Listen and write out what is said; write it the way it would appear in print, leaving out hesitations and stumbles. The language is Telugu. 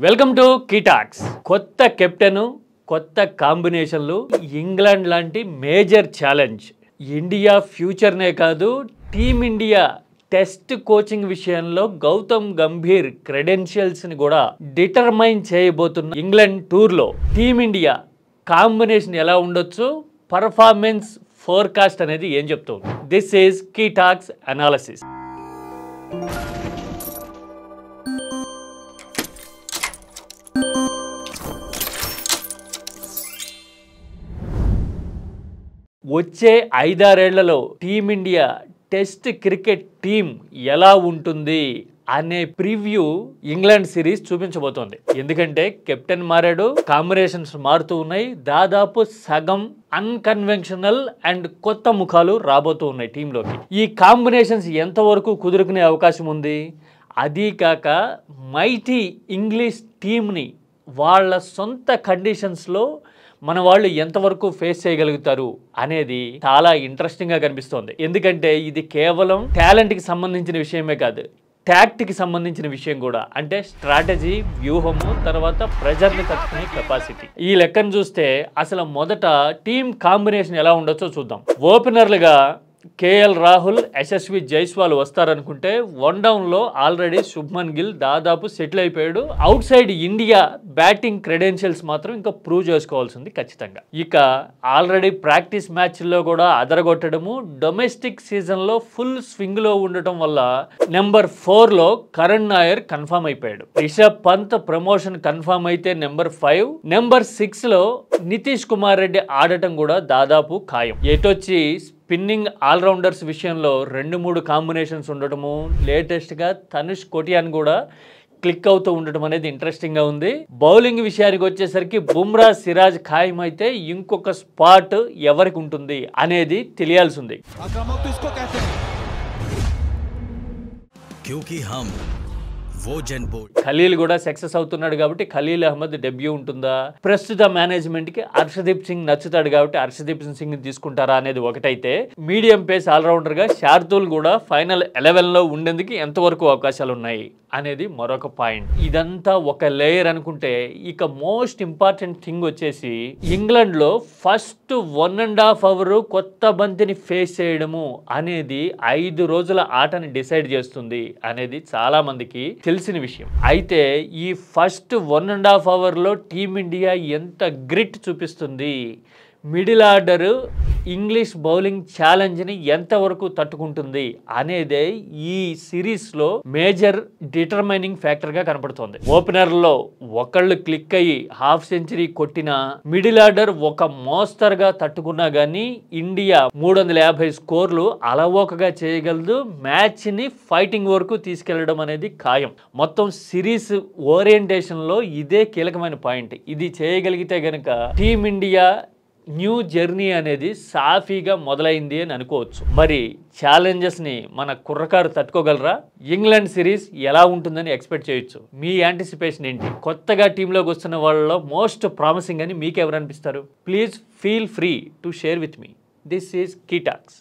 Welcome to కీటాక్స్. కొత్త కెప్టెన్, కొత్త కాంబినేషన్లు, ఇంగ్లాండ్ లాంటి మేజర్ ఛాలెంజ్. ఇండియా ఫ్యూచర్నే కాదు, టీమిండియా టెస్ట్ కోచింగ్ విషయంలో గౌతమ్ గంభీర్ క్రెడెన్షియల్స్ని కూడా డిటర్మైన్ చేయబోతున్న ఇంగ్లాండ్ టూర్లో టీమిండియా కాంబినేషన్ ఎలా ఉండొచ్చు, పర్ఫార్మెన్స్ ఫోర్కాస్ట్ అనేది ఏం చెప్తుంది. This is KeyTalks analysis. వచ్చే 5-6 ఏళ్లలో టీమిండియా టెస్ట్ క్రికెట్ టీం ఎలా ఉంటుంది అనే ప్రివ్యూ ఇంగ్లాండ్ సిరీస్ చూపించబోతోంది. ఎందుకంటే కెప్టెన్ మారాడు, కాంబినేషన్స్ మారుతూ ఉన్నాయి, దాదాపు సగం అన్కన్వెన్షనల్ అండ్ కొత్త ముఖాలు రాబోతూ ఉన్నాయి టీంలోకి. ఈ కాంబినేషన్స్ ఎంతవరకు కుదురుకునే అవకాశం ఉంది? అదీ కాక మైటీ ఇంగ్లీష్ టీంని వాళ్ళ సొంత కండిషన్స్లో మన వాళ్ళు ఎంతవరకు ఫేస్ చేయగలుగుతారు అనేది చాలా ఇంట్రెస్టింగ్గా కనిపిస్తోంది. ఎందుకంటే ఇది కేవలం టాలెంట్కి సంబంధించిన విషయమే కాదు, టాక్టిక్కి సంబంధించిన విషయం కూడా. అంటే స్ట్రాటజీ, వ్యూహము, తర్వాత ప్రెజర్ని తట్టుకునే కెపాసిటీ. ఈ లెక్కను చూస్తే అసలు మొదట టీం కాంబినేషన్ ఎలా ఉండొచ్చో చూద్దాం. ఓపెనర్లుగా కేఎల్ రాహుల్, యశస్వి జైస్వాల్ వస్తారనుకుంటే వన్ డౌన్లో ఆల్రెడీ శుభ్మన్ గిల్ దాదాపు సెటిల్ అయిపోయాడు. Out side India batting credentials మాత్రం ఇంకా ప్రూవ్ చేసుకోవాల్సింది ఖచ్చితంగా. ఇక ఆల్రెడీ ప్రాక్టీస్ మ్యాచ్ల్లో కూడా అదరగొట్టడము, డొమెస్టిక్ సీజన్లో ఫుల్ స్వింగ్లో ఉండటం వల్ల నెంబర్ 4లో కరణ్ నాయర్ కన్ఫామ్ అయిపోయాడు. రిషబ్ పంత్ ప్రమోషన్ కన్ఫామ్ అయితే నెంబర్ 5, నెంబర్ 6లో నితీష్ కుమార్ రెడ్డి ఆడటం కూడా దాదాపు ఖాయం. ఎటొచ్చి స్పిన్నింగ్ ఆల్రౌండర్స్ విషయంలో 2-3 కాంబినేషన్స్ ఉండటము, లేటెస్ట్గా తనుష్ కోటియాన్ కూడా క్లిక్ అవుతూ ఉండటం అనేది ఇంట్రెస్టింగ్గా ఉంది. బౌలింగ్ విషయానికి వచ్చేసరికి బుమ్రా, సిరాజ్ ఖాయం అయితే ఇంకొక స్పాట్ ఎవరికి ఉంటుంది అనేది తెలియాల్సి ఉంది. ఖలీల్ కూడా సక్సెస్ అవుతున్నాడు కాబట్టి ఖలీల్ అహ్మద్ డెబ్యూ ఉంటుందా? ప్రస్తుత మేనేజ్మెంట్కి హర్షదీప్ సింగ్ నచ్చుతాడు కాబట్టి హర్షదీప్ సింగ్ తీసుకుంటారా అనేది ఒకటైతే, మీడియం పేస్ ఆల్రౌండర్గా శార్దూల్ కూడా ఫైనల్ 11లో ఉండేందుకు ఎంతవరకు అవకాశాలు ఉన్నాయి అనేది మరొక పాయింట్. ఇదంతా ఒక లేయర్ అనుకుంటే, ఇక మోస్ట్ ఇంపార్టెంట్ థింగ్ వచ్చేసి ఇంగ్లాండ్లో ఫస్ట్ 1.5 అవర్ కొత్త బంతిని ఫేస్ చేయడము అనేది 5 రోజుల ఆటని డిసైడ్ చేస్తుంది అనేది చాలా మందికి తెలిసిన విషయం. అయితే ఈ ఫస్ట్ 1.5 అవర్లో టీమిండియా ఎంత గ్రిట్ చూపిస్తుంది, మిడిల్ ఆర్డర్ ఇంగ్లీష్ బౌలింగ్ ఛాలెంజ్ని ఎంతవరకు తట్టుకుంటుంది అనేదే ఈ సిరీస్లో మేజర్ డిటర్మైనింగ్ ఫ్యాక్టర్గా కనపడుతోంది. ఓపెనర్లో ఒకళ్ళు క్లిక్ అయ్యి హాఫ్ సెంచరీ కొట్టినా, మిడిల్ ఆర్డర్ ఒక మోస్తరుగా తట్టుకున్నా కానీ ఇండియా 350 స్కోర్లు అలవోకగా చేయగలదు. మ్యాచ్ని ఫైటింగ్ వరకు తీసుకెళ్లడం అనేది ఖాయం. మొత్తం సిరీస్ ఓరియంటేషన్లో ఇదే కీలకమైన పాయింట్. ఇది చేయగలిగితే గనక టీమిండియా న్యూ జర్నీ అనేది సాఫీగా మొదలైంది అని అనుకోవచ్చు. మరి ఛాలెంజెస్ని మన కుర్రకారు తట్టుకోగలరా? ఇంగ్లాండ్ సిరీస్ ఎలా ఉంటుందని ఎక్స్పెక్ట్ చేయొచ్చు. మీ యాంటిసిపేషన్ ఏంటి? కొత్తగా టీంలోకి వస్తున్న వాళ్ళలో మోస్ట్ ప్రామిసింగ్ అని మీకు ఎవరు అనిపిస్తారు? Please feel free to share with me. This is కీటాక్స్.